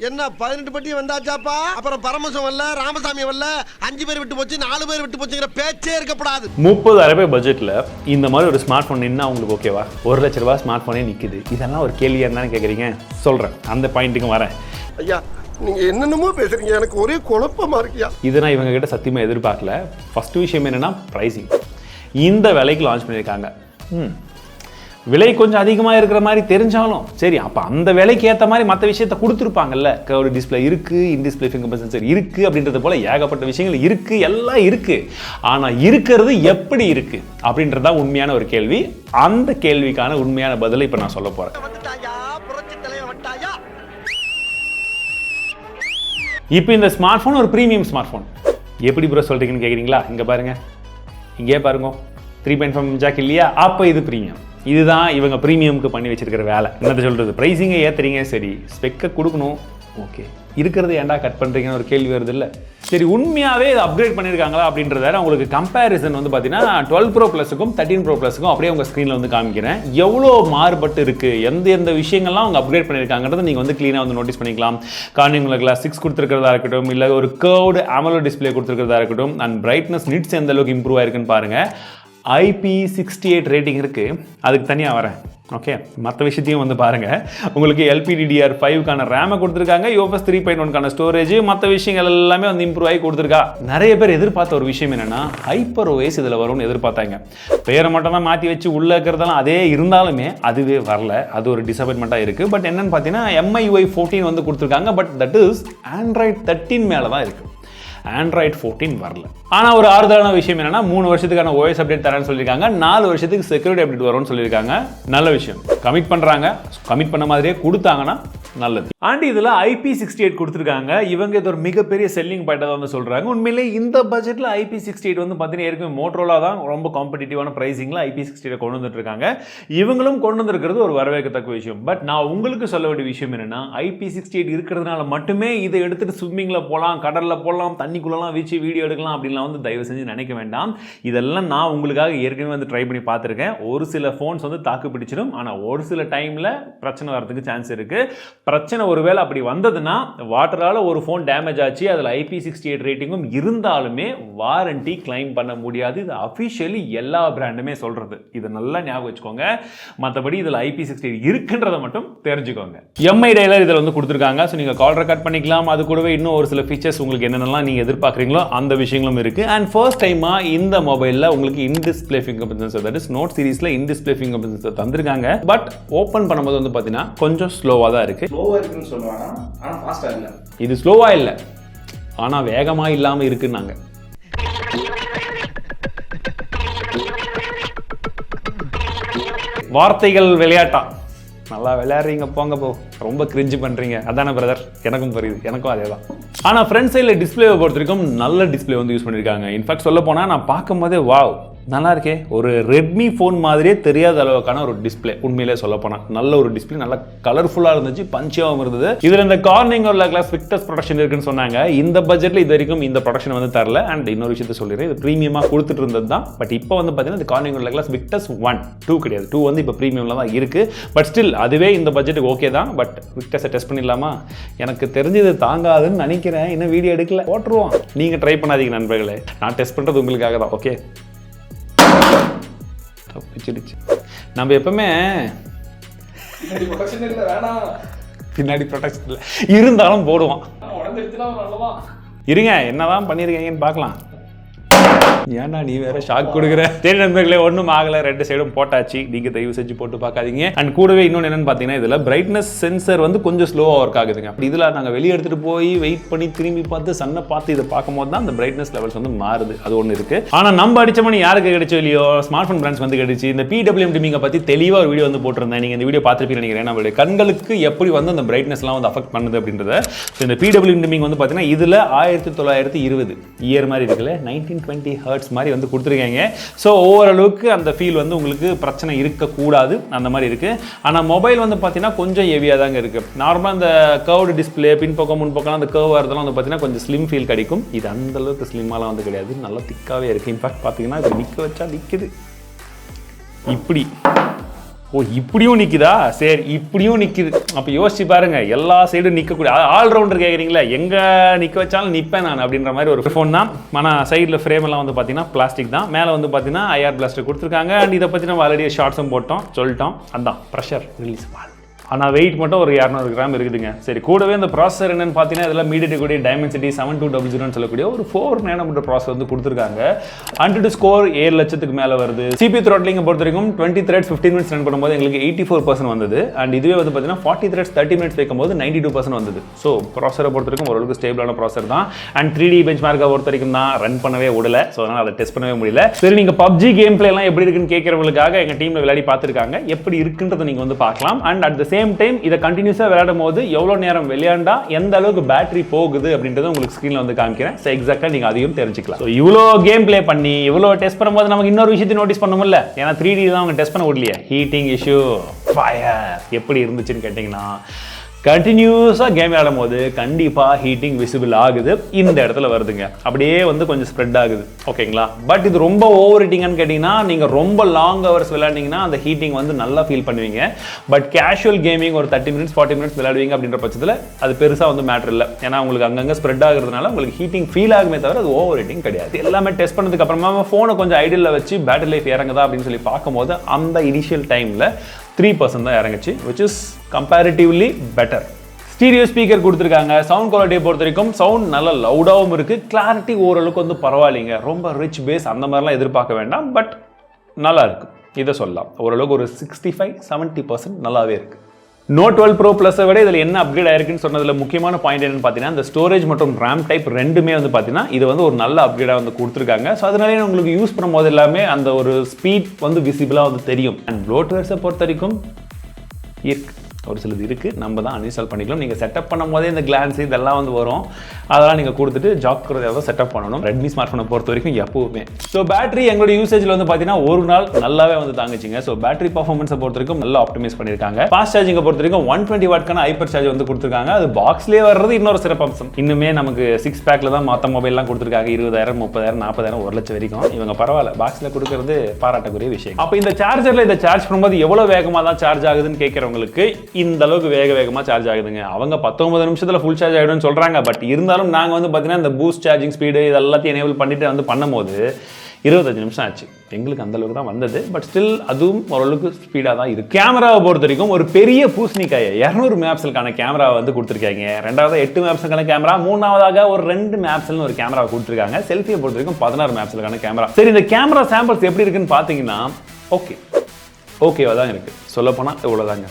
என்ன 18 பட்டி வந்தாச்சாப்பா? அப்புறம் பரமசம் வரல, ராமசாமி வரல, 5 பேர் விட்டு போச்சு, 4 பேர் விட்டு போச்சுங்கிற பேச்சே இருக்கப்படாது. 30,000 ரூபாய் பட்ஜெட்ல இந்த மாதிரி ஒரு ஸ்மார்ட் போன் நின்னா உங்களுக்கு ஓகேவா? 1 லட்ச ரூபாய் ஸ்மார்ட் போனே நிக்குது. இதெல்லாம் ஒரு கேள்வியா இருந்தானே கேக்குறீங்க. சொல்றேன், அந்த பாயிண்ட்டுக்கு வரேன். ஐயா, நீங்க என்னென்னமோ பேசுறீங்க, எனக்கு ஒரே குழப்பமா இருக்கியா. இதை நான் இவங்க கிட்ட சத்தியமா எதிர்பார்க்கல. ஃபர்ஸ்ட் விஷயம் என்னன்னா பிரைசிங். இந்த விலைக்கு லான்ச் பண்ணியிருக்காங்க. விலை கொஞ்சம் அதிகமாக இருக்கிற மாதிரி தெரிஞ்சாலும் சரி, அப்போ அந்த விலைக்கு ஏற்ற மாதிரி மற்ற விஷயத்தை கொடுத்துருப்பாங்கல்ல. கர்வ் டிஸ்பிளே இருக்குது, இன்டிஸ்பிளே ஃபிங்கர்பிரிண்ட் சென்சர் இருக்குது, அப்படின்றது போல் ஏகப்பட்ட விஷயங்கள் இருக்குது, எல்லாம் இருக்குது. ஆனால் இருக்கிறது எப்படி இருக்குது அப்படின்றதான் உண்மையான ஒரு கேள்வி. அந்த கேள்விக்கான உண்மையான பதிலை இப்போ நான் சொல்ல போகிறேன். இப்போ இந்த ஸ்மார்ட் ஃபோன் ஒரு ப்ரீமியம் ஸ்மார்ட் ஃபோன். எப்படி ப்ரோ சொல்கிறீங்கன்னு கேட்குறீங்களா? இங்கே பாருங்கள், இங்கே பாருங்க, 3.5 ஜாக் இல்லையா? அப்போ இது ப்ரீமியம். இதுதான் இவங்க ப்ரீமியமுக்கு பண்ணி வச்சிருக்கிற வேலை. என்னத்தை சொல்கிறது, ப்ரைஸிங்கை ஏற்றுறீங்க, சரி ஸ்பெக்கை கொடுக்கணும், ஓகே, இருக்கிறது ஏன்டா கட் பண்ணுறீங்கன்னு ஒரு கேள்வி வருது இல்லை? சரி, உண்மையாகவே இதை அப்கிரேட் பண்ணியிருக்காங்களா அப்படின்றத உங்களுக்கு கம்பேரிசன் வந்து பார்த்தீங்கன்னா 12 Pro Plusக்கும் 13 Pro Plusக்கும் அப்படியே உங்கள் ஸ்க்ரீனில் வந்து காமிக்கிறேன். எவ்வளோ மாறுபட்டு இருக்குது, எந்த விஷயங்கள்லாம் அவங்க அப்கிரேட் பண்ணியிருக்காங்கன்றதை நீங்கள் வந்து க்ளீனாக வந்து நோட்டீஸ் பண்ணிக்கலாம். கார்னிங் கிளாஸ் 6 கொடுத்துருக்கிறதா இருக்கட்டும், இல்லை ஒரு கர்வ்டு AMOLED டிஸ்பிளே கொடுத்துருக்கிறதா இருக்கட்டும், அண்ட் பிரைட்னஸ் நிட்ஸ் எந்த அளவுக்கு இம்ப்ரூவ் ஆயிருக்குன்னு பாருங்கள். IP68 ரேட்டிங் இருக்குது, அதுக்கு தனியாக வரேன். ஓகே, மற்ற விஷயத்தையும் வந்து பாருங்கள். உங்களுக்கு LPDDR5க்கான ரேமை கொடுத்துருக்காங்க, UFS 3.1க்கான ஸ்டோரேஜ், மற்ற விஷயங்கள் எல்லாமே வந்து இம்ப்ரூவ் ஆகி கொடுத்துருக்கா. நிறைய பேர் எதிர்பார்த்த ஒரு விஷயம் என்னென்னா ஹைப்பர் OS இதில் வரும்னு எதிர்பார்த்தாங்க. பேரை மட்டும் தான் மாற்றி வச்சு உள்ளே இருக்கிறதெல்லாம் அதே இருந்தாலுமே அதுவே வரல. அது ஒரு டிசப்பாயின்மெண்ட்டாக இருக்குது. பட் என்னென்னு பார்த்தீங்கன்னா MIUI 14 வந்து கொடுத்துருக்காங்க. பட் தட் இஸ் Android 13 மேலே தான் இருக்குது, Android 14 வரல. ஆனால் ஒரு ஆறுதலான விஷயம் என்னன்னா 3 வருஷத்துக்கான OS அப்டேட் தரேன்னு சொல்லியிருக்காங்க, 4 வருஷத்துக்கு செக்யூரிட்டி அப்டேட் வரும்னு சொல்லியிருக்காங்க. நல்ல விஷயம், கமிட் பண்ணுறாங்க. கமிட் பண்ண மாதிரியே கொடுத்தாங்கன்னா நல்லது. அண்ட் இதில் IP68 கொடுத்துருக்காங்க. இவங்க இது ஒரு மிகப்பெரிய செல்லிங் பாயிண்டாக வந்து சொல்கிறாங்க. உண்மையிலே இந்த பட்ஜெட்டில் IP68 வந்து பார்த்தீங்கன்னா ஏற்கனவே மோட்டரோலா தான் ரொம்ப காம்படிட்டிவான ப்ரைஸிங்கில் IP68 கொண்டு வந்துட்டு இருக்காங்க. இவங்களும் கொண்டு வந்திருக்கிறது ஒரு வரவேற்கத்தக்க விஷயம். பட் நான் உங்களுக்கு சொல்ல வேண்டிய விஷயம் என்னன்னா IP68 இருக்கிறதுனால மட்டுமே இதை எடுத்துகிட்டு ஸ்விம்மிங்கில் போகலாம், கடலில் போகலாம், தண்ணிக்குள்ளெல்லாம் வீச்சு வீடியோ எடுக்கலாம் அப்படின்லாம் வந்து தயவு செஞ்சு நினைக்க வேண்டாம். இதெல்லாம் நான் உங்களுக்காக ஏற்கனவே வந்து ட்ரை பண்ணி பார்த்துருக்கேன். ஒரு சில ஃபோன்ஸ் வந்து தாக்கு பிடிச்சிடும், ஆனால் ஒரு சில டைமில் பிரச்சனை வரதுக்கு சான்ஸ் இருக்குது. பிரச்சனை ஒருவேளை அப்படி வந்ததுன்னா, வாட்டரால் ஒரு ஃபோன் டேமேஜ் ஆச்சு, அதில் IP68 ரேட்டிங்கும் இருந்தாலுமே வாரண்டி கிளைம் பண்ண முடியாது. இது அஃபிஷியலி எல்லா பிராண்டுமே சொல்கிறது. இதை நல்லா ஞாபகம் வச்சுக்கோங்க. மற்றபடி இதில் IP68 இருக்குன்றதை மட்டும் தெரிஞ்சுக்கோங்க. MI Dailer இதில் வந்து கொடுத்துருக்காங்க. ஸோ நீங்கள் கால் ரெக்கார்ட் பண்ணிக்கலாம். அது கூடவே இன்னும் ஒரு சில ஃபீச்சர்ஸ் உங்களுக்கு என்னென்னலாம் நீங்கள் எதிர்பார்க்குறீங்களோ அந்த விஷயங்களும் இருக்குது. அண்ட் ஃபர்ஸ்ட் டைமாக இந்த மொபைலில் உங்களுக்கு in display fingerprint sensor, that is note சீரிஸில் இன்டிஸ்பிளே ஃபிங்கர்பிரிண்ட் சென்சர் தந்திருக்காங்க. பட் ஓப்பன் பண்ணும்போது வந்து பார்த்தீங்கன்னா கொஞ்சம் ஸ்லோவாக தான் இருக்குது. சொல்லுவாங்க, ஆனா ஃபாஸ்டா இல்ல. இது ஸ்லோவா இல்ல, ஆனா வேகமா இல்லாம இருக்குன்னாங்க. வார்த்தைகள் விளையாட்டா நல்லா விளையாடுறீங்க, போங்க போ, ரொம்ப கிரிஞ்சு பண்றீங்க. அதான பிரதர், எனக்கும் புரியுது, எனக்கும் அதே தான். ஆனால் ஃப்ரண்ட் சைடில் டிஸ்பிளேவை பொறுத்த வரைக்கும் நல்ல டிஸ்பிளே வந்து யூஸ் பண்ணியிருக்காங்க. இன்ஃபேக்ட் சொல்ல போனால் நான் பார்க்கும் போதே வாவ் நல்லா இருக்கே, ஒரு ரெட்மி ஃபோன் மாதிரியே தெரியாத அளவுக்கான ஒரு டிஸ்பிளே. உண்மையிலே சொல்ல போனால் நல்ல ஒரு டிஸ்பிளே, நல்லா கலர்ஃபுல்லாக இருந்துச்சு, பஞ்சாகவும் இருந்தது. இதில் இந்த கார்னிங் கிளாஸ் விக்டஸ் ப்ரொடக்ஷன் இருக்குன்னு சொன்னாங்க. இந்த பட்ஜெட்டில் இது வரைக்கும் இந்த ப்ரொடக்ஷன் வந்து தரல. அண்ட் இன்னொரு விஷயத்தை சொல்லிடுறேன், இது ப்ரீமியமாக கொடுத்துட்டு இருந்தது தான். பட் இப்போ வந்து பார்த்தீங்கன்னா இந்த கார்னிங் கிளாஸ் விக்டஸ் 1, 2 கிடையாது. 2 வந்து இப்போ ப்ரீமியமில் தான் இருக்குது. பட் ஸ்டில் அதுவே இந்த பட்ஜெட்டுக்கு ஓகே தான். பட் விக்டஸை டெஸ்ட் பண்ணிடலாமா? எனக்கு தெரிஞ்சது தாங்காதுன்னு நினைக்கிறேன். இன்னும் வீடியோ எடுக்கல, போட்டுருவோம். நீங்கள் ட்ரை பண்ணாதீங்க நண்பர்களே, நான் டெஸ்ட் பண்ணுறது உங்களுக்காக தான். ஓகே, தப்பிச்சிடுச்சு. நம்ம எப்பவுமே பின்னாடி ப்ரொடெக்ஷன் இல்லை இருந்தாலும் போடுவோம். இருங்க, என்னதான் பண்ணியிருக்கீங்கன்னு பார்க்கலாம். ஏன்னா நீ வேற ஷாக் கொடுக்குற. சரி நண்பர்களே, ஒன்றும் ஆகலை, 2 சைடும் போட்டாச்சு. நீங்கள் தயவு செஞ்சு போட்டு பார்க்காதீங்க. அண்ட் கூடவே இன்னொன்று என்னன்னு பார்த்தீங்கன்னா, இதில் பிரைட்னஸ் சென்சர் வந்து கொஞ்சம் ஸ்லோவாக ஒர்க் ஆகுதுங்க. இதில் நாங்கள் வெளியே எடுத்துகிட்டு போய் வெயிட் பண்ணி திரும்பி பார்த்து சன்னை பார்த்து இதை பார்க்கும்போது தான் அந்த பிரைட்னஸ் லெவல்ஸ் வந்து மாறுது. அது ஒன்று இருக்குது. ஆனால் நம்ம அடித்த மணி யாருக்கு கிடைச்சோ இல்லையோ, ஸ்மார்ட் ஃபோன் பிராண்ட்ஸ் வந்து கிடைச்சி. இந்த PWM டிமிங்கை பற்றி தெளிவாக ஒரு வீடியோ வந்து போட்டிருந்தேன். நீங்கள் இந்த வீடியோ பார்த்துருப்பீங்கன்னு நினைக்கிறேன். நம்மளுடைய கண்களுக்கு எப்படி வந்து அந்த பிரைட்னஸ்லாம் வந்து அஃபெக்ட் பண்ணுது அப்படின்றத. ஸோ இந்த PWM டிமிங் வந்து பார்த்தீங்கன்னா இதில் 1920 இயர் மாதிரி இருக்குல்ல, 1920 ஹர்ட்ஸ் மாதிரி வந்து கொடுத்துருக்காங்க. ஸோ ஓரளவுக்கு அந்த ஃபீல் வந்து உங்களுக்கு பிரச்சனை இருக்கக்கூடாது, அந்த மாதிரி இருக்குது. ஆனால் மொபைல் வந்து பார்த்தீங்கன்னா கொஞ்சம் ஹெவியாக தாங்க இருக்குது. நார்மலாக அந்த கர்வ்டு டிஸ்பிளே பின்பக்கம் முன்பக்கம் அந்த கர்வ் வரதெல்லாம் வந்து பார்த்தீங்கன்னா கொஞ்சம் ஸ்லிம் ஃபீல் கிடைக்கும். இது அந்தளவுக்கு ஸ்லிம்மாலாம் வந்து கிடையாது, நல்லா திக்காகவே இருக்குது. இன்ஃபேக்ட் பார்த்தீங்கன்னா இது நிற்க வச்சா நிற்குது இப்படி. ஓ இப்படியும் நிற்குதா, சரி இப்படியும் நிற்குது. அப்போ யோசிச்சு பாருங்க, எல்லா சைடும் நிற்கக்கூடிய ஆல்ரவுண்டர் கேட்குறீங்களா, எங்கே நிற்க வச்சாலும் நிற்பேன் நான் அப்படின்ற மாதிரி ஒரு ஃபோன் தான். ஆனால் சைடில் ஃப்ரேம் எல்லாம் வந்து பார்த்தீங்கன்னா பிளாஸ்டிக் தான். மேலே வந்து பார்த்தீங்கன்னா ஐஆர் பிளாஸ்டிக் கொடுத்துருக்காங்க. அண்ட் இதை பற்றி நம்ம ஆல்ரெடி ஷார்ட்ஸும் சொல்லிட்டோம். அதான் ப்ரெஷர் ரிலீஸ் வால். ஆனால் வெயிட் மட்டும் ஒரு 200 கிராம் இருக்குதுங்க. சரி, கூடவே இந்த ப்ராசஸர் என்னன்னு பார்த்தீங்கன்னா இதெல்லாம் மீடியேட் கூடிய டைமென்சிட்டி 7200 சொல்லக்கூடிய ஒரு 4 nm ப்ராசஸர் வந்து கொடுத்துருக்காங்க. 100 ஸ்கோர் 7 லட்சத்துக்கு மேலே வருது. CPU த்ராட்லிங்கை பொறுத்த வரைக்கும் 20 threads 15 minutes ரன் பண்ணும்போது எங்களுக்கு 84% வந்தது. அண்ட் இதுவே வந்து பார்த்தீங்கன்னா 40 threads 30 minutes வைக்கும்போது 92% வந்தது. ஸோ ப்ராசஸரை பொறுத்த வரைக்கும் ஓரளவுக்கு ஸ்டேபிளான ப்ராசஸர் தான். அண்ட் 3D பெஞ்ச் மார்க்கை பொறுத்த வரைக்கும் தான் ரன் பண்ணவே விடல. ஸோ அதனால் அதை டெஸ்ட் பண்ணவே முடியல. சரி, நீங்கள் PUBG கேம் பிளே எல்லாம் எப்படி இருக்குன்னு கேட்குறவங்களுக்காக எங்கள் டீமில் விளையாடி பார்த்துருக்காங்க. எப்படி இருக்குன்றதை நீங்கள் வந்து பார்க்கலாம். And at the same time இதை கண்டினியூஸாக விளையாடும் போது எவ்வளோ நேரம் விளையாண்டா எந்த அளவுக்கு பேட்டரி போகுது அப்படின்றத உங்களுக்கு ஸ்க்ரீனில் வந்து காமிக்கிறேன். ஸோ எக்ஸாக்டாக நீங்கள் அதையும் தெரிஞ்சுக்கலாம். ஸோ இவ்வளோ கேம் பிளே பண்ணி இவ்வளோ டெஸ்ட் பண்ணும்போது நமக்கு இன்னொரு விஷயத்தை நோட்டீஸ் பண்ணணும்ல. ஏன்னா 3D தான் அவங்க டெஸ்ட் பண்ண விடலையே. ஹீட்டிங் இஷ்யூ, ஃபயர் எப்படி இருந்துச்சுன்னு கேட்டிங்கன்னா, கண்டினியூஸாக கேம் விளையாடும் போது கண்டிப்பாக ஹீட்டிங் விசிபிள் ஆகுது. இந்த இடத்துல வருதுங்க, அப்படியே வந்து கொஞ்சம் ஸ்ப்ரெட் ஆகுது. ஓகேங்களா? பட் இது ரொம்ப ஓவர் ஹீட்டிங்னு கேட்டிங்கன்னா, நீங்கள் ரொம்ப லாங் ஹவர்ஸ் விளையாண்டிங்கன்னா அந்த ஹீட்டிங் வந்து நல்லா ஃபீல் பண்ணுவீங்க. பட் கேஷுவல் கேமிங் ஒரு 30 minutes 40 minutes விளையாடுவீங்க அப்படின்ற பட்சத்தில் அது பெருசாக வந்து மேட்டர் இல்லை. ஏன்னா உங்களுக்கு அங்கங்கே ஸ்ப்ரெட் ஆகுறதுனால உங்களுக்கு ஹீட்டிங் ஃபீல் ஆகுமே தவிர அது ஓவர் ஹீட்டிங் கிடையாது. எல்லாமே டெஸ்ட் பண்ணதுக்கு அப்புறமா ஃபோனை கொஞ்சம் ஐடியில் வச்சு பேட்டரி லைஃப் இறங்குதா அப்படின்னு சொல்லி பார்க்கும்போது அந்த இனிஷியல் டைமில் 3% தான் இறங்குச்சு, which is comparatively better. Stereo speaker கொடுத்துருக்காங்க. சவுண்ட் குவாலிட்டியை பொறுத்த வரைக்கும் சவுண்ட் நல்ல லவுடாகவும் இருக்குது. கிளாரிட்டி ஓரளவுக்கு வந்து பரவாயில்லைங்க. ரொம்ப ரிச் பேஸ் அந்த மாதிரிலாம் எதிர்பார்க்க வேண்டாம். பட் நல்லா இருக்குது, இதை சொல்லலாம். ஓரளவுக்கு ஒரு 65-70% நல்லாவே இருக்குது. Note 12 Pro Plus-ஐ விட இதில் என்ன அப்கிரேட் ஆயிருக்குன்னு சொன்னதில் முக்கியமான பாயிண்ட் என்னன்னு பார்த்தீங்கன்னா, இந்த ஸ்டோரேஜ் மற்றும் ரேம் டைப் ரெண்டுமே வந்து பார்த்தீங்கன்னா இது வந்து ஒரு நல்ல அப்கிரேடாக வந்து கொடுத்துருக்காங்க. ஸோ அதனாலே உங்களுக்கு யூஸ் பண்ணும்போது எல்லாமே அந்த ஒரு ஸ்பீட் வந்து விசிபிளாக வந்து தெரியும். அண்ட் Bloatwares-ஐ பொறுத்த வரைக்கும் இருக்கு, ஒரு சிலது இருக்குது, நம்ம தான் அன்இன்ஸ்டால் பண்ணிக்கலாம். நீங்கள் செட்டப் பண்ணும் போதே இந்த கிளான்ஸ் இதெல்லாம் வந்து வரும். அதெல்லாம் நீங்கள் கொடுத்துட்டு ஜாக்கிரதையாக செட்டப் பண்ணணும். ரெட்மி ஸ்மார்ட் ஃபோனை பொறுத்த வரைக்கும் எப்போவுமே. ஸோ பேட்டரி எங்களுடைய யூசேஜில் வந்து பார்த்தீங்கன்னா ஒரு நாள் நல்லாவே வந்து தாங்குச்சிங்க. ஸோ பேட்டரி பர்ஃபார்மன்ஸை பொறுத்த வரைக்கும் நல்லா ஆப்டிமைஸ் பண்ணியிருக்காங்க. ஃபாஸ்ட் சார்ஜிங்கை பொறுத்த வரைக்கும் 120 வாட்க்கான ஹைப்பர் சார்ஜ் வந்து கொடுத்துருக்காங்க. அது பாக்ஸ்லேயே வர்றது இன்னொரு சிறப்பம்சம். இன்னுமே நமக்கு 6 பேக்கில் தான் மற்ற மொபைல்லாம் கொடுத்துருக்காங்க. 20,000 30,000 40,000 1 லட்சம் வரைக்கும். இவங்க பரவாயில்ல, பாக்ஸில் கொடுக்கறது பாராட்டக்கூடிய விஷயம். அப்போ இந்த சார்ஜரில் இதை சார்ஜ் பண்ணும்போது எவ்வளோ வேகமாக தான் சார்ஜ் ஆகுதுன்னு கேட்குறவங்களுக்கு இந்த அளவுக்கு வேகமாக சார்ஜ் ஆகுதுங்க. அவங்க 19 நிமிஷத்துல ஃபுல் சார்ஜ் ஆகிடும்னு சொல்றாங்க. பட் இருந்தாலும் நாங்கள் வந்து பார்த்தீங்கன்னா இந்த பூஸ்ட் சார்ஜிங் ஸ்பீடு இதெல்லாத்தையும் எனேபிள் பண்ணிட்டு வந்து பண்ணும்போது 25 நிமிஷம் ஆச்சு. எங்களுக்கு அந்த அளவுக்கு தான் வந்தது. பட் ஸ்டில் அதுவும் ஓரளவுக்கு ஸ்பீடாக தான் இருக்குது. கேமராவை பொறுத்த வரைக்கும் ஒரு பெரிய பூசணிக்காயை 200 மெகாபிக்சலுக்கான கேமராவை வந்து கொடுத்துருக்காங்க. ரெண்டாவது 8 மெகாபிக்சலுக்கான கேமரா, மூணாவதாக ஒரு 2 மெகாபிக்சல்னு ஒரு கேமரா கொடுத்துருக்காங்க. செல்ஃபியை பொறுத்த வரைக்கும் 16 மெகாபிக்சலுக்கான கேமரா. சரி, இந்த கேமரா சாம்பிள்ஸ் எப்படி இருக்குன்னு பார்த்தீங்கன்னா ஓகேவா தான் இருக்குது. சொல்லப்போனால் இவ்வளோதாங்க.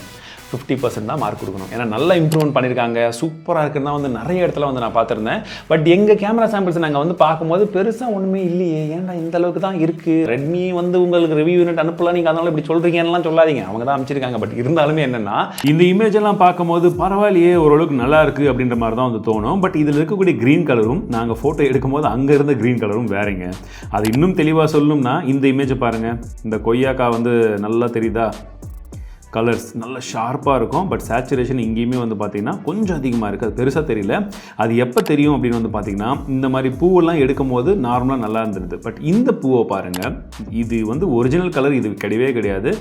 50% தான் மார்க் கொடுக்கணும். ஏன்னா நல்லா இம்ப்ரூவ்மெண்ட் பண்ணியிருக்காங்க, சூப்பராக இருக்குன்னு வந்து நிறைய இடத்துல வந்து நான் பார்த்துருந்தேன். பட் எங்கள் கேமரா சாம்பிள்ஸ் நாங்கள் வந்து பார்க்கும்போது பெருசாக ஒன்றுமே இல்லையே, ஏன்டா இந்த அளவுக்கு தான் இருக்குது. ரெட்மி வந்து உங்களுக்கு ரிவ்யூ யூனிட் அனுப்பலாம், நீங்கள் அதனால இப்படி சொல்கிறீங்கலாம் சொல்லாதீங்க, அவங்க தான் அமைச்சிருக்காங்க. பட் இருந்தாலுமே என்னென்னா இந்த இமேஜ் எல்லாம் பார்க்கும்போது பரவாயில்லையே, ஓரளவுக்கு நல்லா இருக்குது அப்படின்ற மாதிரி தான் வந்து தோணும். பட் இதில் இருக்கக்கூடிய க்ரீன் கலரும் நாங்கள் ஃபோட்டோ எடுக்கும்போது அங்கே இருந்த க்ரீன் கலரும் வேறங்க. அது இன்னும் தெளிவாக சொல்லணும்னா இந்த இமேஜை பாருங்கள். இந்த கொய்யாக்கா வந்து நல்லா தெரியுதா, கலர்ஸ் நல்ல ஷார்ப்பாக இருக்கும். பட் சேச்சுரேஷன் இங்கேயுமே வந்து பார்த்திங்கன்னா கொஞ்சம் அதிகமாக இருக்குது. அது பெருசாக தெரியல. அது எப்போ தெரியும் அப்படின்னு வந்து பார்த்திங்கன்னா, இந்த மாதிரி பூவெல்லாம் எடுக்கும் போது நார்மலாக நல்லா இருந்துருது. பட் இந்த பூவை பாருங்கள், இது வந்து ஒரிஜினல் கலர் இது கிடையாது.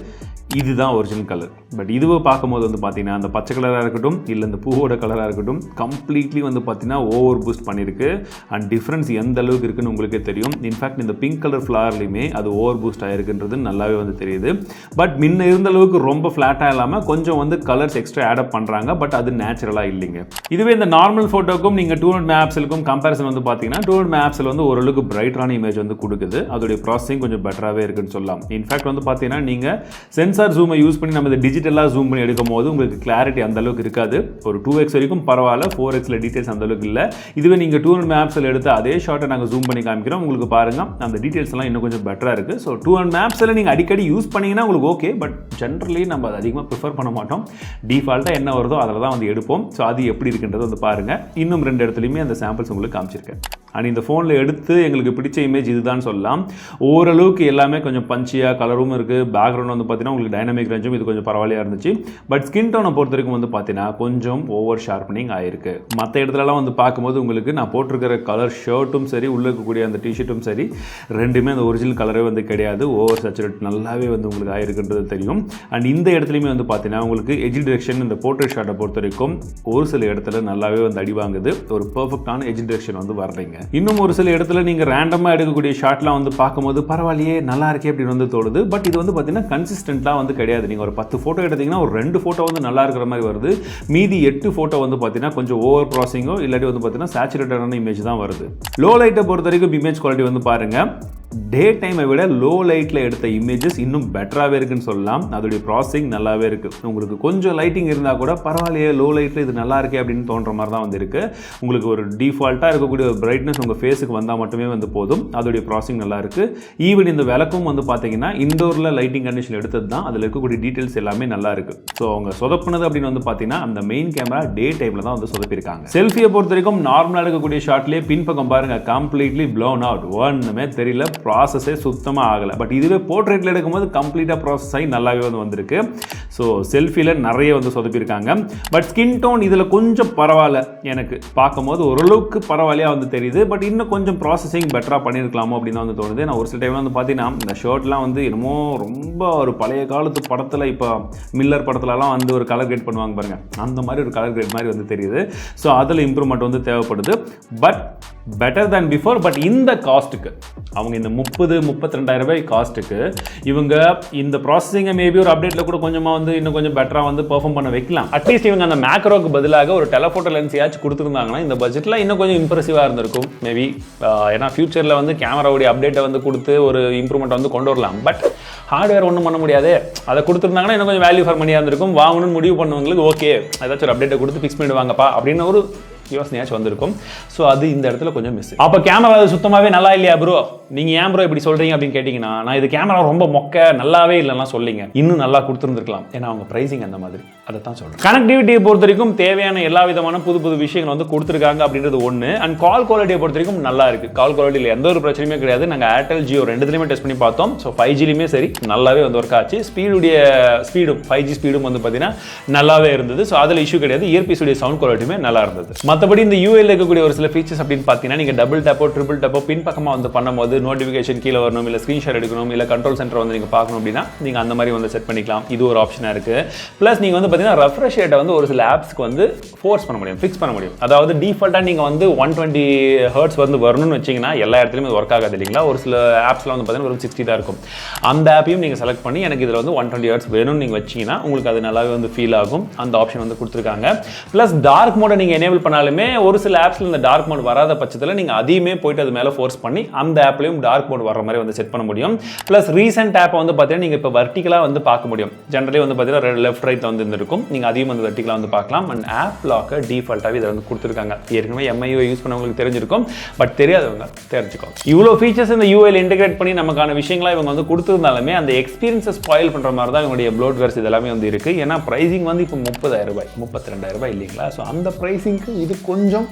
இதுதான் ஒரிஜினல் கலர். பட் இதுவை பார்க்கும்போது வந்து பார்த்தீங்கன்னா அந்த பச்சை கலராக இருக்கட்டும் இல்லை இந்த பூவோட கலராக இருக்கட்டும் கம்ப்ளீட்லி வந்து பார்த்தீங்கன்னா ஓவர் பூஸ்ட் பண்ணியிருக்கு. அண்ட் டிஃப்ரென்ஸ் எந்த அளவுக்கு இருக்குன்னு உங்களுக்கே தெரியும். இன்ஃபேக்ட் இந்த பிங்க் கலர் ஃப்ளவர்லையுமே அது ஓவர் பூஸ்ட் ஆகிருக்குன்றது நல்லாவே வந்து தெரியுது. பட் முன்ன இருந்த அளவுக்கு ரொம்ப ஃப்ளாட்டாக இல்லாமல் கொஞ்சம் வந்து கலர்ஸ் எக்ஸ்ட்ரா ஆடப் பண்ணுறாங்க. பட் அது நேச்சுரலாக இல்லைங்க. இதுவே இந்த நார்மல் ஃபோட்டோக்கும் நீங்கள் 200 மெகாபிக்சலுக்கும் கம்பேரிசன் வந்து பார்த்தீங்கன்னா 200 மெகாபிக்சல் வந்து ஓரளவுக்கு பிரைட்டான இமேஜ் வந்து கொடுக்குது. அதோடைய ப்ராசஸிங் கொஞ்சம் பெட்டராகவே இருக்குன்னு சொல்லலாம். இன்ஃபேக்ட் வந்து பார்த்தீங்கன்னா நீங்கள் சென்சார் ஜூமை யூஸ் பண்ணி நம்ம இதை டிஜிட்டலாக ஜூம் பண்ணி எடுக்கும் போது உங்களுக்கு கிளாரிட்டி அந்த அளவுக்கு இருக்காது. ஒரு 2x வரைக்கும் பரவாயில்ல, 4xல டீடைல்ஸ் அந்த அளவுக்கு இல்லை. இதுவே நீங்கள் 200 மெகாபிக்சல் எடுத்து அதே ஷாட்டை நாங்கள் ஜூம் பண்ணி காமிக்கிறோம். உங்களுக்கு பாருங்க அந்த டீடைல்ஸ் எல்லாம் இன்னும் கொஞ்சம் பெட்டராக இருக்குது. ஸோ 200 மெகாபிக்சல் நீங்கள் அடிக்கடி யூஸ் பண்ணீங்கன்னா உங்களுக்கு ஓகே. பட் ஜென்ரலி நம்ம அதை அதிகமாக ப்ரிஃபர் பண்ண மாட்டோம். டிஃபால்ட்டாக என்ன வருதோ அதில் தான் வந்து எடுப்போம். ஸோ அது எப்படி இருக்குன்றது வந்து பாருங்கள். இன்னும் 2 இடத்துலையுமே அந்த சாம்பிள்ஸ் உங்களுக்கு காமிச்சிருக்கேன். அண்ட் இந்த ஃபோனில் எடுத்து எங்களுக்கு பிடிச்ச இமேஜ் இதுதான் சொல்லலாம். ஓரளவுக்கு எல்லாமே கொஞ்சம் பஞ்சியாக கலரும் இருக்குது. பேக்ரவுண்ட் வந்து பார்த்தீங்கன்னா உங்களுக்கு டைனமிக் ரேஞ்சும் இது கொஞ்சம் பரவாயில்லையாக இருந்துச்சு. பட் ஸ்கின் டோனை பொறுத்த வரைக்கும் வந்து பார்த்தீங்கன்னா கொஞ்சம் ஓவர் ஷார்ப்பனிங் ஆகிருக்கு. மற்ற இடத்துலலாம் வந்து பார்க்கும்போது உங்களுக்கு நான் போட்டிருக்கிற கலர் ஷர்ட்டும் சரி, உள்ளே இருக்கக்கூடிய அந்த டிஷர்ட்டும் சரி, ரெண்டுமே அந்த ஒரிஜினல் கலரே வந்து கிடையாது. ஓவர் சேச்சுரேட் நல்லாவே வந்து உங்களுக்கு ஆகிருக்குன்றது தெரியும். அண்ட் இந்த இடத்துலையுமே வந்து பார்த்தீங்கன்னா உங்களுக்கு எஜ் டிரெக்ஷன் இந்த போர்ட்ரேட் ஷாட்டை பொறுத்த வரைக்கும் ஒரு சில இடத்துல நல்லாவே வந்து அடி வாங்குது. ஒரு பெர்ஃபெக்டான எஜ் டிரெக்ஷன் வந்து வரலைங்க. இன்னும் ஒரு சில இடத்துல நீங்கள் ரேண்டமாக எடுக்கக்கூடிய ஷாட்லாம் வந்து பார்க்கும்போது பரவாயில்லையே நல்லா இருக்கே அப்படின்னு வந்து தோணுது. பட் இது வந்து பார்த்தீங்கன்னா கன்சிஸ்டன்ட்லாம் வந்து கிடையாது. நீங்கள் ஒரு 10 ஃபோட்டோ எடுத்தீங்கன்னா ஒரு 2 ஃபோட்டோ வந்து நல்லா இருக்கிற மாதிரி வருது. மீதி 8 ஃபோட்டோ வந்து பார்த்தீங்கன்னா கொஞ்சம் ஓவர் க்ராசிங்கோ இல்லாட்டி வந்து பார்த்தீங்கன்னா சேச்சுரேட்டடான இமேஜ் தான் வருது. லோ லைட்டை பொறுத்த வரைக்கும் இமேஜ் குவாலிட்டி வந்து பாருங்கள், டே டைமை விட லோ லைட்டில் எடுத்த இமேஜஸ் இன்னும் பெட்டராகவே இருக்குன்னு சொல்லலாம். அதோடைய ப்ராசஸிங் நல்லாவே இருக்குது. உங்களுக்கு கொஞ்சம் லைட்டிங் இருந்தால் கூட பரவாயில்லையே லோ லைட்டில் இது நல்லா இருக்கே அப்படின்னு தோன்ற மாதிரி தான் வந்து இருக்குது. உங்களுக்கு ஒரு டிஃபால்ட்டாக இருக்கக்கூடிய ஒரு பிரைட்னஸ் உங்கள் ஃபேஸுக்கு வந்தால் மட்டுமே வந்து போதும். அதோடைய ப்ராசஸிங் நல்லா இருக்குது. ஈவன் இந்த விளக்கும் வந்து பார்த்தீங்கன்னா இண்டோரில் லைட்டிங் கண்டிஷன் எடுத்தது தான். அதில் இருக்கக்கூடிய டீட்டெயில்ஸ் எல்லாமே நல்லா இருக்குது. ஸோ அவங்க சொதப்புனது அப்படின்னு வந்து பார்த்தீங்கன்னா அந்த மெயின் கேமரா டே டைமில் தான் வந்து சொதப்பிருக்காங்க. செல்ஃபியை பொறுத்த வரைக்கும் நார்மலாக இருக்கக்கூடிய ஷாட்லேயே பின்பக்கம் பாருங்கள் கம்ப்ளீட்லி ப்ளோன் அவுட், ஒன்றுமே தெரியல, ப்ராசஸே சுத்தமாக ஆகலை. பட் இதுவே போர்ட்ரேட்டில் எடுக்கும்போது கம்ப்ளீட்டாக ப்ராசஸ் ஆகி நல்லாவே வந்து வந்திருக்கு. ஸோ செல்ஃபியில் நிறைய வந்து சொதப்பியிருக்காங்க. பட் ஸ்கின் டோன் இதில் கொஞ்சம் பரவாயில்ல, எனக்கு பார்க்கும்போது ஓரளவுக்கு பரவாயில்லையாக வந்து தெரியுது. பட் இன்னும் கொஞ்சம் ப்ராசஸிங் பெட்டராக பண்ணியிருக்கலாமோ அப்படின்னு வந்து தோணுது. நான் ஒரு சில டைம் வந்து பார்த்தீங்கன்னா இந்த ஷர்ட்லாம் வந்து என்னமோ ரொம்ப ஒரு பழைய காலத்து படத்தில், இப்போ மில்லர் படத்துலலாம் வந்து ஒரு கலர் கிரேட் பண்ணுவாங்க பாருங்கள், அந்த மாதிரி ஒரு கலர் கிரேட் மாதிரி வந்து தெரியுது. ஸோ அதில் இம்ப்ரூவ்மெண்ட் வந்து தேவைப்படுது. But better than before. But இந்த காஸ்ட்டுக்கு அவங்க இந்த 30-32,000 ரூபாய் காஸ்ட்டுக்கு இவங்க இந்த ப்ராசஸிங்கை மேபி ஒரு அப்டேட்டில் கூட கொஞ்சமாக வந்து இன்னும் கொஞ்சம் பெட்டராக வந்து பெர்ஃபார்ம் பண்ண வைக்கலாம். அட்லீஸ்ட் இவங்க அந்த மேக்ரோக்கு பதிலாக ஒரு டெலஃபோட்டோ லென்ஸ் ஏதாச்சும் கொடுத்துருந்தாங்கன்னா இந்த பட்ஜெட்டில் இன்னும் கொஞ்சம் இம்ப்ரெசிவாக இருந்திருக்கும் மேபி. ஏன்னா ஃபியூச்சரில் வந்து கேமராவுடைய அப்டேட்டை வந்து கொடுத்து ஒரு இம்ப்ரூவ்மெண்ட் வந்து கொண்டு வரலாம். பட் ஹார்ட்வேர் ஒன்றும் பண்ண முடியாது. அதை கொடுத்துருந்தாங்கன்னா இன்னும் கொஞ்சம் வேல்யூ ஃபார் மணியாக இருந்திருக்கும். வாங்கணும்னு முடிவு பண்ணவங்களுக்கு ஓகே ஏதாச்சும் ஒரு அப்டேட்டை கொடுத்து ஃபிக்ஸ் பண்ணிடுவாங்கப்பா அப்படின்னு ஒரு யோசனையாச்சும் வந்திருக்கும். ஸோ அது இந்த இடத்துல கொஞ்சம் மிஸ். அப்போ கேமரா சுத்தமாகவே நல்லா இல்லையா ப்ரோ, நீங்கள் ஏன் ப்ரோ இப்படி சொல்கிறீங்க அப்படின்னு கேட்டிங்கன்னா, நான் இது கேமரா ரொம்ப மொக்க நல்லாவே இல்லைன்னா சொல்லிங்க, இன்னும் நல்லா கொடுத்துருந்துருக்கலாம். ஏன்னா அவங்க ப்ரைஸிங் அந்த மாதிரி, அதை தான் சொல்கிறேன். கனெக்டிவிட்டியை பொறுத்த வரைக்கும் தேவையான எல்லா விதமான புது விஷயங்கள் வந்து கொடுத்துருக்காங்க அப்படின்றது ஒன்று. அண்ட் கால் குவாலிட்டியை பொறுத்த வரைக்கும் நல்லா இருக்குது. கால் குவாலிட்டியில் எந்த ஒரு பிரச்சனையுமே கிடையாது. நாங்கள் ஏர்டெல் ஜியோ ரெண்டுத்துலையுமே டெஸ்ட் பண்ணி பார்த்தோம். ஸோ 5Gலையுமே சரி நல்லாவே வந்து ஒர்க் ஆச்சு. ஸ்பீடும் 5G ஸ்பீடும் வந்து பார்த்தீங்கன்னா நல்லாவே இருந்தது. ஸோ அதில் இஷ்யூ கிடையாது. இயர்பீஸுடைய சவுண்ட் குவாலிட்டியுமே நல்லா இருந்தது. மற்றபடி இந்த யூஏல இருக்கக்கூடிய ஒரு சில ஃபீச்சர்ஸ் அப்படின்னு பார்த்தீங்கன்னா, நீங்கள் டபுள் டேப்போ ட்ரிபிள் டேப்போ பின் பக்கமாக வந்து பண்ணும்போது நோட்டிஃபிகேஷன் கீழே வரணும், இல்லை ஸ்க்ரீன்ஷாட் எடுக்கணும், இல்லை கண்ட்ரோல் சென்டர் வந்து நீங்கள் பார்க்கணும் அப்படின்னா நீங்கள் அந்த மாதிரி வந்து செட் பண்ணிக்கலாம். இது ஒரு ஆப்ஷனாக இருக்குது. ப்ளஸ் நீங்கள் வந்து பார்த்தீங்கன்னா ரெஃப்ரெஷ் ரேட்டை வந்து ஒரு சில ஆப்ஸ்க்கு வந்து ஃபோர்ஸ் பண்ண முடியும், ஃபிக்ஸ் பண்ண முடியும். அதாவது டிஃபால்ட்டாக நீங்கள் வந்து 120 ஹெர்ட்ஸ் வந்து வரணும்னு வச்சிங்கன்னா எல்லா இடத்துலையுமே ஒர்க் ஆகாது இல்லைங்களா. ஒரு சில ஆப்ஸில் வந்து பார்த்தீங்கன்னா ஒரு 60 தான் இருக்கும். அந்த ஆப்பையும் நீங்கள் செலக்ட் பண்ணி எனக்கு இதில் வந்து 120 ஹெர்ட்ஸ் வேணும்னு நீங்கள் வச்சிங்கன்னா உங்களுக்கு அது நல்லாவே வந்து ஃபீல் ஆகும். அந்த ஆப்ஷன் வந்து கொடுத்துருக்காங்க. ப்ளஸ் டார்க் மோடை நீங்கள் எனேபிள் பண்ணாலுமே ஒரு சில ஆப்ஸில் இந்த டார்க் மோட் வராத பட்சத்தில் நீங்கள் அதையுமே போயிட்டு அது மேலே ஃபோர்ஸ் பண்ணி அந்த ஆப்லையும் டார்க் மோட் வர மாதிரி வந்து செட் பண்ண முடியும். ப்ளஸ் ரீசெண்ட் ஆப்பை வந்து பார்த்தீங்கன்னா நீங்கள் இப்போ வெர்டிகலாக வந்து பார்க்க முடியும். ஜென்ரலி வந்து பார்த்தீங்கன்னா லெஃப்ட் ரைட் வந்து இருந்திருக்கும். நீங்கள் அதையும் வந்து வெர்டிகலாக வந்து பார்க்கலாம். அண்ட் ஆப் லாக்கை டிஃபால்ட்டாகவே இதை வந்து கொடுத்துருக்காங்க. ஏற்கனவே MIUI யூஸ் பண்ணவங்களுக்கு தெரிஞ்சிருக்கும். பட் தெரியாதவங்க தெரிஞ்சுக்கோங்க. இவ்வளோ ஃபீச்சர்ஸ் இந்த யூஐல இன்டெகிரேட் பண்ணி நமக்கான விஷயங்களா இவங்க வந்து கொடுத்துருந்தாலுமே அந்த எக்ஸ்பீரியன்ஸை ஸ்பாயில் பண்ணுற மாதிரி தான் இவங்களுடைய ப்ளோட்வேர்ஸ் இதெல்லாமே வந்து இருக்குது. ஏன்னா ப்ரைஸிங் வந்து இப்போ 30,000 ரூபாய் 32,000 ரூபாய் இல்லைங்களா. ஸோ அந்த ப்ரைஸிங்க்கு இது கொஞ்சம்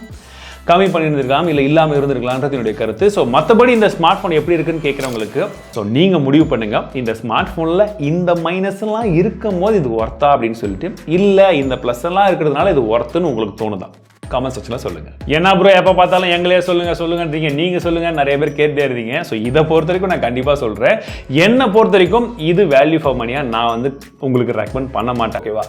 கம்மி பண்ணியிருந்திருக்கலாம், இல்லை இல்லாமல் இருந்திருக்கலான்றது என்னுடைய கருத்து. ஸோ மற்றபடி இந்த ஸ்மார்ட் ஃபோன் எப்படி இருக்குன்னு கேட்குறவங்களுக்கு ஸோ நீங்கள் முடிவு பண்ணுங்கள். இந்த ஸ்மார்ட் ஃபோனில் இந்த மைனஸ் எல்லாம் இருக்கும் போது இது ஒர்த்தா அப்படின்னு சொல்லிட்டு, இல்லை இந்த ப்ளஸ் எல்லாம் இருக்கிறதுனால இது ஒர்த்துன்னு உங்களுக்கு தோணுதான் கமெண்ட் செக்ஷனில் சொல்லுங்கள். ஏன்னா ப்ரோ எப்போ பார்த்தாலும் எங்களே சொல்லுங்கன்றீங்க, நீங்கள் சொல்லுங்கள் நிறைய பேர் கேட்டே இருந்தீங்க. ஸோ இதை பொறுத்த வரைக்கும் நான் கண்டிப்பாக சொல்கிறேன். என்னை பொறுத்த வரைக்கும் இது வேல்யூ ஃபார் மணியாக நான் வந்து உங்களுக்கு ரெக்கமெண்ட் பண்ண மாட்டேன். ஓகேவா?